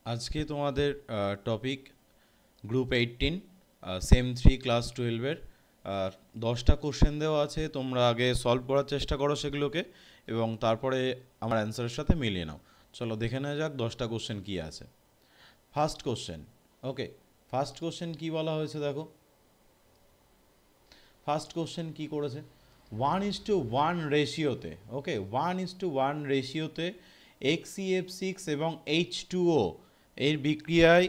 আজকে তোমাদের topic group 18 same 3 class 12-এর 10টা কোশ্চেন দেওয়া আছে। তোমরা আগে সলভ করার চেষ্টা করো সেগুলোকে, এবং তারপরে আমার অ্যান্সারের সাথে মিলিয়ে নাও। চলো দেখে নেওয়া যাক 10টা কোশ্চেন কী আছে। ফার্স্ট কোশ্চেন, ওকে, ফার্স্ট কোশ্চেন কী বলা হয়েছে দেখো। ফার্স্ট কোশ্চেন কী করেছে, 1:1 রেশিওতে, ওকে, 1:1 রেশিওতে HCF6 এবং H2O এর বিক্রিয়ায়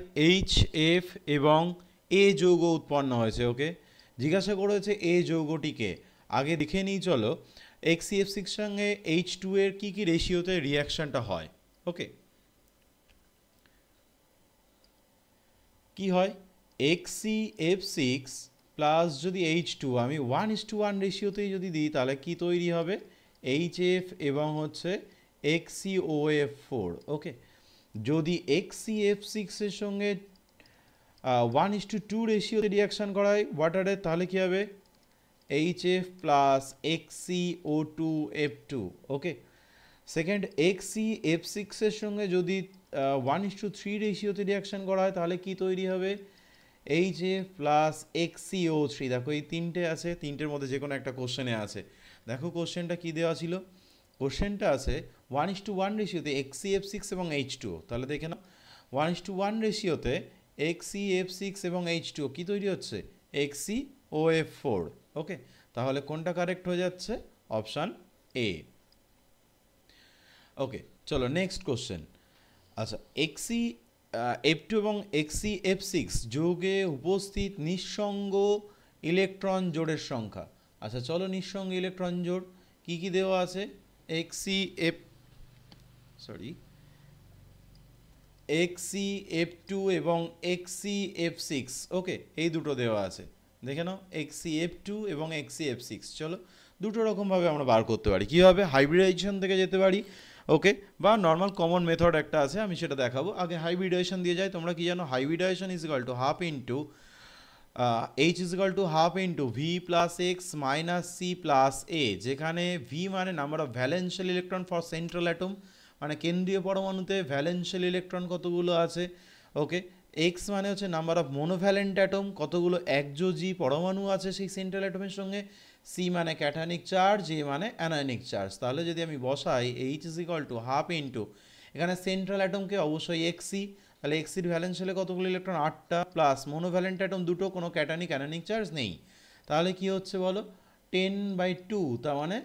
HF এবং A যৌগ উৎপন্ন হয়েছে। ওকে, জিজ্ঞাসা করেছে এ যৌগটিকে, আগে দেখে নিই চলো HCF6 সঙ্গে H2 এর কী কী রেশিওতে রিয়াকশানটা হয়। ওকে, কি হয়, HCF6 প্লাস যদি H2 আমি 1:1 রেশিওতেই যদি দিই তাহলে কি তৈরি হবে, HF এবং হচ্ছে HCOF4। ওকে, যদি HCF6 এর সঙ্গে 1:2 রেশিওতে রিয়াকশান করায় ওয়াটারের, তাহলে কি হবে, HF প্লাস HCO2F2। ওকে, সেকেন্ড HCF6 এর সঙ্গে যদি 1:3 রেশিওতে রিয়াকশান করা হয় তাহলে কি তৈরি হবে, HF প্লাস HCO3। দেখো এই তিনটে আছে, তিনটের মধ্যে যে কোনো একটা কোশ্চেনে আছে। দেখো কোশ্চেনটা কি দেওয়া ছিল, কোশ্চেনটা আছে 1:1 রেশিওতে HCF6 এবং H2O। তাহলে দেখে নাও 1:1 রেশিওতে HCF6 এবং H2O কি তৈরি হচ্ছে, HCOF4। ওকে, তাহলে কোনটা কারেক্ট হয়ে যাচ্ছে, অপশান এ। ওকে, চলো নেক্সট কোশ্চেন। আচ্ছা, HCF2 এবং HCF6 যৌগে উপস্থিত নিঃসঙ্গ ইলেকট্রন জোড়ের সংখ্যা। আচ্ছা চলো, নিঃসঙ্গ ইলেকট্রন জোড় কী কী দেওয়া আছে, HCF2 এবং HCF6। ওকে, এই দুটো দেওয়া আছে, দেখে নাও HCF2 এবং HCF6। চলো দুটো রকমভাবে আমরা বার করতে পারি, কীভাবে, হাইব্রিডাইজেশন থেকে যেতে পারি, ওকে, বা নর্মাল কমন মেথড একটা আছে, আমি সেটা দেখাবো। আগে হাইব্রিডাইজেশন দিয়ে যাই। তোমরা কি জানো, hybridization is equal to half into H is equal to half into V plus X minus C plus A, যেখানে V মানে number of valence electron for central atom, মানে কেন্দ্রীয় পরমাণুতে ভ্যালেন্সিয়াল ইলেকট্রন কতগুলো আছে। ওকে, এক্স মানে হচ্ছে নাম্বার অফ মোনোভ্যালেন্ট অ্যাটম, কতগুলো একযোজি পরমাণু আছে সেই সেন্ট্রাল অ্যাটমের সঙ্গে, সি মানে ক্যাটানিক চার্জ, এ মানে অ্যানায়নিক চার্জ। তাহলে যদি আমি বসাই H is equal to half into, এখানে সেন্ট্রাল অ্যাটমকে অবশ্যই এক্সি, তাহলে এক্সির ভ্যালেন্সিয়ালে কতগুলো ইলেকট্রন, 8টা, প্লাস মোনোভ্যালেন্ট অ্যাটম দুটো, কোনো ক্যাটানিক অ্যানায়নিক চার্জ নেই। তাহলে কি হচ্ছে বলো, 10/2, তার মানে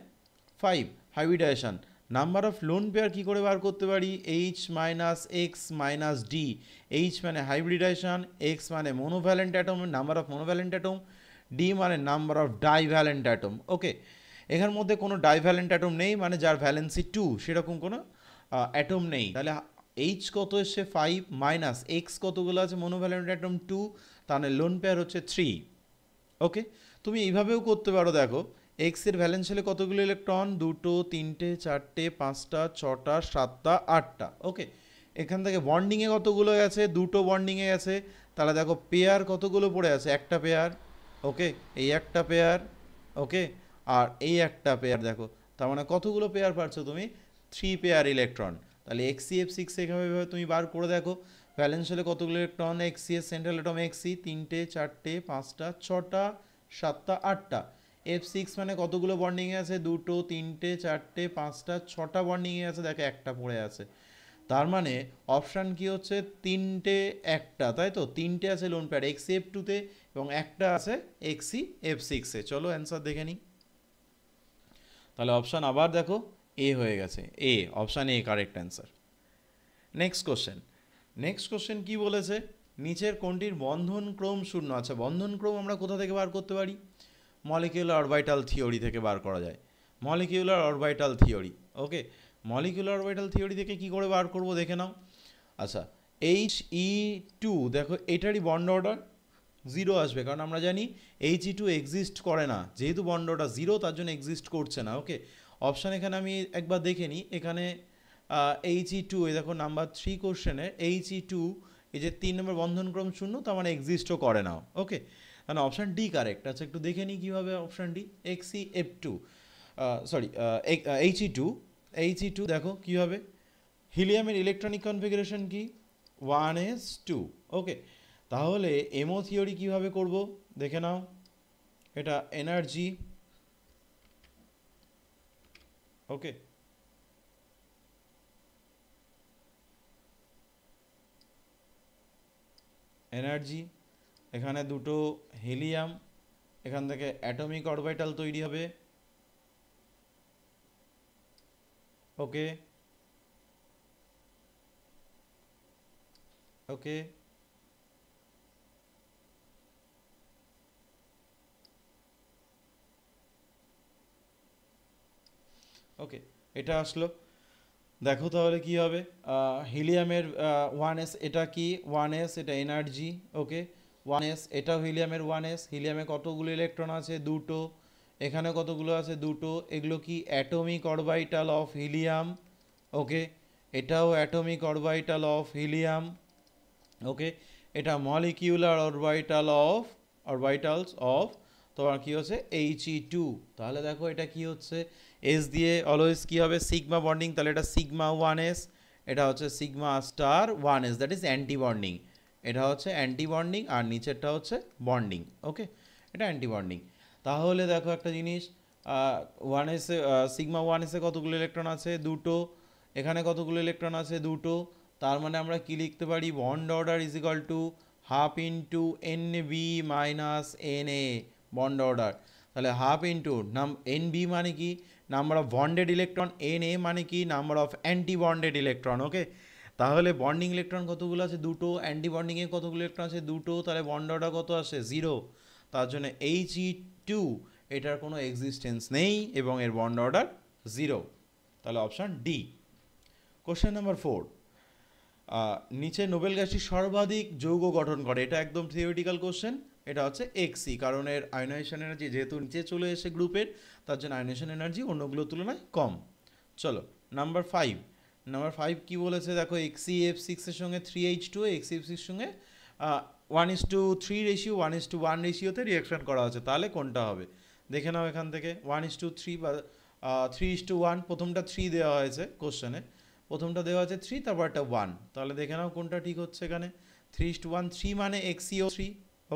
5, hybridization. Number of lone pair কী করে বার করতে পারি, H minus X minus D. H মানে হাইব্রিডাইজেশন, এক্স মানে monovalent atom, number of monovalent atom, D মানে number of divalent atom. Okay, এখার মধ্যে কোনো ডাইভ্যালেন্ট অ্যাটম নেই, মানে যার ভ্যালেন্সি 2 সেরকম কোনো অ্যাটম নেই। তাহলে H কত এসছে 5, মাইনাস এক্স কতগুলো আছে, মোনোভ্যালেন্ট অ্যাটম 2, তাহলে লোন পেয়ার হচ্ছে 3। ওকে, তুমি এইভাবেও করতে পারো, দেখো এক্সের ভ্যালেন্সিয়ালে কতগুলো ইলেকট্রন, 2, 3, 4, 5, 6, 7, 8টা। ওকে, এখান থেকে বন্ডিংয়ে কতগুলো গেছে, 2 বন্ডিংয়ে গেছে। তাহলে দেখো পেয়ার কতগুলো পড়ে আছে, একটা পেয়ার। ওকে, এই একটা পেয়ার। ওকে, আর এই একটা পেয়ার, দেখো তার মানে কতগুলো পেয়ার পাচ্ছ তুমি, 3 পেয়ার ইলেকট্রন। তাহলে HCF6 এভাবে তুমি বার করে দেখো, ভ্যালেন্সিয়ালে কতগুলো electron, HCS central atom HC 3, 4, 5, 6, 7, 8টা। F6 মানে কতগুলো বন্ডিংয়ে আছে, 2, 3, 4, 5, 6টা বন্ডিংয়ে আছে, দেখো একটা পড়ে আছে। তার মানে অপশান কি হচ্ছে, 3টে 1টা, তাই তো, 3টে আছে লোন প্যাড HCF2-তে এবং একটা আছে HCF6-এ। চলো অ্যান্সার দেখে নিই। তাহলে অপশান আবার দেখো এ হয়ে গেছে, A, option A correct answer. Next question, next question কি বলেছে, নিচের কোনটির বন্ধন ক্রম শূন্য। আচ্ছা, বন্ধন ক্রম আমরা কোথা থেকে বার করতে পারি, মলিকিউলার অরবিটাল থিওরি থেকে বার করা যায়, মলিকিউলার অরবিটাল থিওরি। ওকে, মলিকিউলার অরবিটাল থিওরি থেকে কি করে বার করব দেখে নাও। আচ্ছা, He2, দেখো এটারই বন্ড অর্ডার 0 আসবে, কারণ আমরা জানি He2 এক্সিস্ট করে না, যেহেতু বন্ড অর্ডার 0 তার জন্য এক্সিস্ট করছে না। ওকে, অপশান এখানে আমি একবার দেখে নিই, এখানে He2, এই দেখো নাম্বার 3 কোশ্চেনে He2, এই যে 3 নম্বর বন্ধনক্রম শূন্য, তার মানে এক্সিস্টও করে না। ওকে, তাহলে অপশান ডি কারেক্ট। আচ্ছা, একটু দেখে নিই কীভাবে option D, HCF2, sorry He2, দেখো কীভাবে, হিলিয়ামের ইলেকট্রনিক কনফিগারেশন কি, 1s2। ওকে, তাহলে এমও থিওরি কীভাবে করব দেখে নাও। এটা এনার্জি, ওকে, এনার্জি, এখানে দুটো হিলিয়াম, এখান থেকে অ্যাটমিক অরবিটাল তৈরি হবে, ওকে ওকে, ওকে, এটা আসলো। দেখো তাহলে কি হবে, হিলিয়ামের 1s, এটা কি 1s, এটা এনার্জি, ওকে 1s, এটাও হিলিয়ামের 1s, হিলিয়ামে কতগুলো ইলেকট্রন আছে দুটো, এখানে কতগুলো আছে দুটো, এগুলো কি অ্যাটমিক অরবিটাল অফ হিলিয়াম, ওকে, এটাও অ্যাটমিক অরবিটাল অফ হিলিয়াম, ওকে, এটা মলিকিউলার অরবিটালস অফ তোমার কি হচ্ছে He2। তাহলে দেখো এটা কি হচ্ছে, এস দিয়ে অলওয়েজ কি হবে সিগমা বন্ডিং, তাহলে এটা সিগমা 1s, এটা হচ্ছে sigma star 1s, that is anti bonding, এটা হচ্ছে অ্যান্টি বন্ডিং, আর নিচেরটা হচ্ছে বন্ডিং, ওকে, এটা অ্যান্টি বন্ডিং। তাহলে দেখো একটা জিনিস, 1s সিগমা 1s কতগুলো ইলেকট্রন আছে দুটো, এখানে কতগুলো ইলেকট্রন আছে দুটো, তার মানে আমরা কি লিখতে পারি, bond order is equal to half into NB minus NA, bond order, তাহলে হাফ ইন্টু NB মানে কি number of bonded electron, NA মানে কি number of anti bonded electron, okay, তাহলে বন্ডিং ইলেকট্রন কতগুলো আছে দুটো, অ্যান্টি বন্ডিংয়ে কতগুলো ইলেকট্রন আছে দুটো, তাহলে বন্ড অর্ডার কত আসে 0, তার জন্য He2 এটার কোনো এক্সিস্টেন্স নেই এবং এর বন্ড অর্ডার 0, তাহলে অপশান ডি। কোশ্চেন নাম্বার 4, নিচে নোবেল গ্যাসটি সর্বাধিক যৌগ গঠন করে, এটা একদম থিওরিটিক্যাল কোশ্চেন, এটা হচ্ছে Xc, কারণ এর আয়নাইজেশন এনার্জি যেহেতু নিচে চলে এসে গ্রুপের, তার জন্য আয়নাইজেশন এনার্জি অন্যগুলোর তুলনায় কম। চলো নাম্বার 5 কি বলেছে দেখো, XeF6 এর সঙ্গে 3H2, XeF6 এর সঙ্গে 1:3 রেশিও, 1:1 রেশিওতে রিয়াকশন করা হচ্ছে, তাহলে কোনটা হবে দেখে নাও এখান থেকে, 1:3 বা 3:1, প্রথমটা 3 দেওয়া হয়েছে কোশ্চেনে, প্রথমটা দেওয়া আছে 3, তারপর একটা 1, তাহলে দেখে নাও কোনটা ঠিক হচ্ছে এখানে, 3:1, 3 মানে XeO3,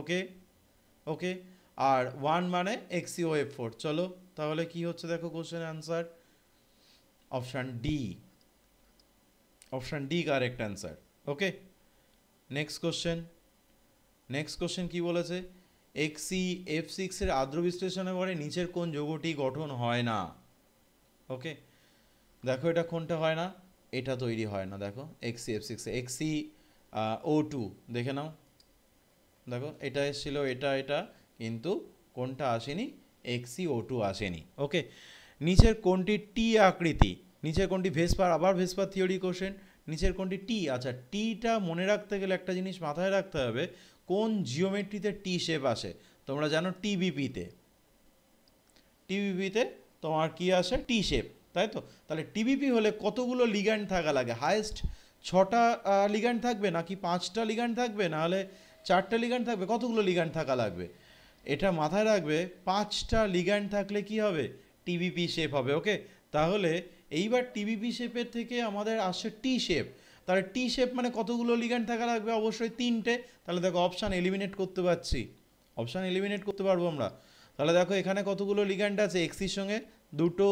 ওকে ওকে, আর 1 মানে XeOF4, চলো তাহলে কি হচ্ছে দেখো কোশ্চেনের answer, option D, option D correct answer, okay. Next question কি বলেছে, XeF6 এর আদ্র বিশ্লেষণের পরে নিচের কোন যৌগটি গঠন হয় না, ওকে, দেখো এটা কোনটা হয় না, এটা তৈরি হয় না, দেখো XeF6 XeO2 দেখে নাও, দেখো এটা এসেছিল, এটা কিন্তু কোনটা আসেনি, XeO2 আসেনি, ওকে। নিচের কোনটি টি আকৃতি, নিচের কোনটি ভেসপার, আবার ভেসপার থিওরি কোশ্চেন, নিচের কোনটি টি, আচ্ছা টিটা মনে রাখতে গেলে একটা জিনিস মাথায় রাখতে হবে, কোন জিওমেট্রিতে টি শেপ আসে, তোমরা জানো টিবিপিতে তোমার কি আসে টি শেপ, তাই তো, তাহলে টিবিপি হলে কতগুলো লিগ্যান্ড থাকা লাগে, হায়েস্ট 6টা লিগ্যান্ড থাকবে নাকি 5টা লিগ্যান্ড থাকবে, নাহলে 4টে লিগ্যান্ড থাকবে, কতগুলো লিগ্যান্ড থাকা লাগবে, এটা মাথায় রাখবে, 5টা লিগ্যান্ড থাকলে কি হবে, টিবিপি শেপ হবে, ওকে। তাহলে এইবার টিবিপি শেপের থেকে আমাদের আসছে টি শেপ, তাহলে টি শেপ মানে কতগুলো লিগ্যান্ড থাকা লাগবে, অবশ্যই 3টে, তাহলে দেখো অপশান এলিমিনেট করতে পারবো আমরা, তাহলে দেখো এখানে কতগুলো লিগ্যান্ড আছে, এক্সির সঙ্গে দুটো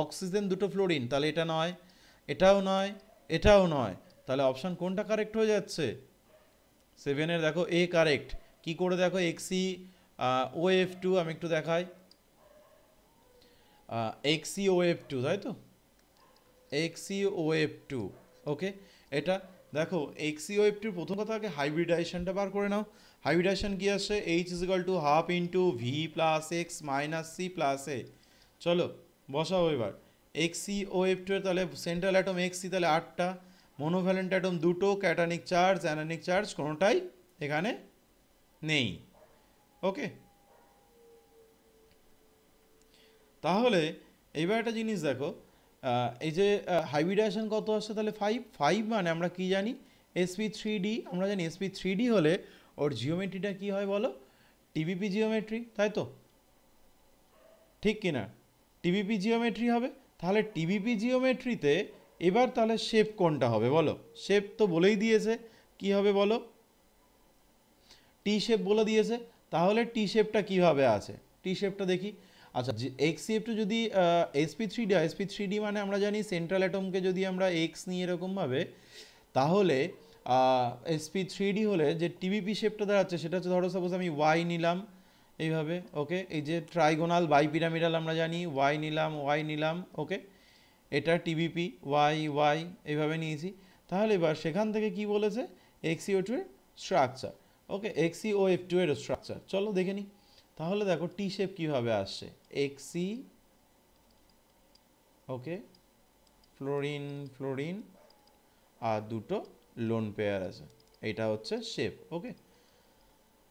অক্সিজেন দুটো ফ্লোরিন, তাহলে এটা নয়, এটাও নয়, তাহলে অপশান কোনটা কারেক্ট হয়ে যাচ্ছে, 7-এর দেখো এ কারেক্ট, কি করে দেখো XeOF2, আমি একটু দেখাই, XeOF2 তাই তো, XeOF2, ওকে, এটা দেখো XeOF2 প্রথম কথা আগে হাইব্রিডাইজেশনটা বার করে নাও, হাইব্রিডাইজেশন কি আসছে, H = ½ × V + X - C + A, চলো বসাও এবার, XeOF2 এর তাহলে সেন্ট্রাল অ্যাটম Xc, তাহলে 8টা, মনোভ্যালেন্ট অ্যাটম দুটো, ক্যাটায়নিক চার্জ অ্যানায়নিক চার্জ কোনোটাই এখানে নেই, ওকে। তাহলে এইবার একটা জিনিস দেখো, এই যে হাইব্রিডাইজেশন কত আসছে, তাহলে 5 মানে আমরা কি জানি, sp3d, আমরা জানি sp3d হলে ওর জিওমেট্রিটা কি হয় বলো, টিবিপি জিওমেট্রি, তাই তো, ঠিক কিনা, টিবিপি জিওমেট্রি হবে, তাহলে টিবিপি জিওমেট্রিতে এবার তাহলে শেপ কোনটা হবে বলো, শেপ তো বলেই দিয়েছে, কি হবে বলো? টি শেপ বলে দিয়েছে, তাহলে টি শেপটা কীভাবে আছে, টি শেপটা দেখি। আচ্ছা, এক্স সি এফ টু যদি sp3d হয়, sp3d মানে আমরা জানি সেন্ট্রাল অ্যাটমকে যদি আমরা এক্স নিই এরকমভাবে, তাহলে sp3d হলে যে টিবিপি শেপটা দাঁড়াচ্ছে সেটা হচ্ছে, ধরো সাপোজ আমি ওয়াই নিলাম এইভাবে, ওকে, এই যে ট্রাইগোনাল বাইপিরামিডাল আমরা জানি, ওয়াই নিলাম, ওকে, এটা টিবিপি ওয়াই ওয়াই এইভাবে নিয়েছি। তাহলে এবার সেখান থেকে কি বলেছে, এক্সিও2 এর স্ট্রাকচার, ওকে, এক্সিওএফ2 এর স্ট্রাকচার, চলো দেখে নিই। তাহলে দেখো টি শেপ কীভাবে আসছে, এক্সি, ওকে, ফ্লোরিন আর দুটো লোন পেয়ার আছে, এটা হচ্ছে শেপ, ওকে।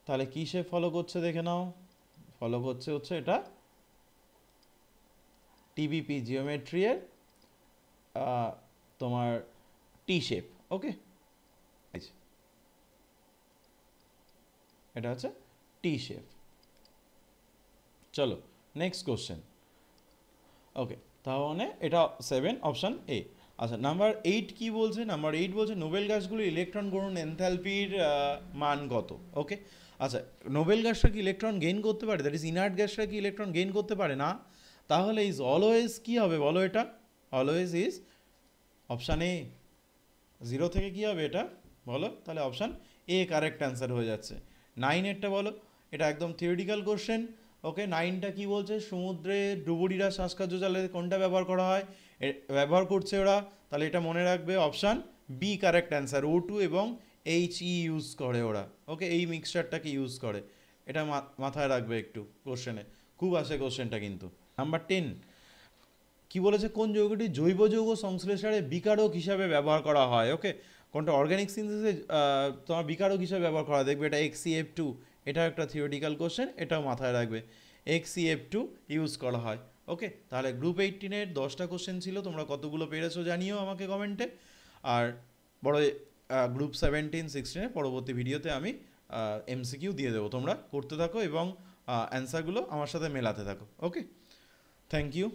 তাহলে কি শেপ ফলো করছে দেখে নাও, ফলো করছে হচ্ছে এটা টিবিপি জিওমেট্রি এর তোমার টি শেপ, ওকে, এটা হচ্ছে টি শেপ। চলো নেক্সট কোশ্চেন, ওকে, তাহলে এটা 7 অপশান এ। আচ্ছা, নাম্বার 8 কি বলছে, নাম্বার 8 বলছে নোবেল গ্যাসগুলো ইলেকট্রন গ্রহণ এনথালপির মান কত, ওকে। আচ্ছা, নোবেল গ্যাসটা কি ইলেকট্রন গেইন করতে পারে, দ্যাট ইজ ইনার্ট গ্যাসটা কি ইলেকট্রন গেইন করতে পারে না, তাহলে ইজ অলওয়েজ কি হবে বলো, এটা অলওয়েজ ইজ অপশান এ, 0 থেকে কি হবে এটা বলো, তাহলে অপশান এ কারেক্ট অ্যান্সার হয়ে যাচ্ছে। 9-এরটা বলো, এটা একদম থিওরিটিক্যাল কোশ্চেন, ওকে। 9টা কি বলছে, সমুদ্রে ডুবুরিরা শ্বাসকার্য জালে কোনটা ব্যবহার করা হয়, ব্যবহার করছে ওরা, তাহলে এটা মনে রাখবে option B correct answer, O2 এবং HE ইউজ করে ওরা, ওকে, এই মিক্সচারটাকে ইউজ করে, এটা মাথায় রাখবে একটু, কোশ্চেনে খুব আসে কোশ্চেনটা কিন্তু। নাম্বার 10 কি বলেছে, কোন যৌগটি জৈব যৌগ সংশ্লেষণে বিকারক হিসাবে ব্যবহার করা হয়, ওকে, কোনটা অর্গানিক সিনথেসিসে তোমার বিকারক হিসাবে ব্যবহার করা, দেখবে এটা XCF2, এটা একটা থিওরিটিক্যাল কোশ্চেন, এটাও মাথায় রাখবে, XCF2 ইউজ করা হয়, ওকে। তাহলে গ্রুপ 18-এর 10টা কোশ্চেন ছিল, তোমরা কতগুলো পেরেছো জানিও আমাকে কমেন্টে, আর বড় গ্রুপ 17-16-এর পরবর্তী ভিডিওতে আমি MCQ দিয়ে দেবো, তোমরা করতে থাকো এবং অ্যান্সারগুলো আমার সাথে মেলাতে থাকো, ওকে। Thank you.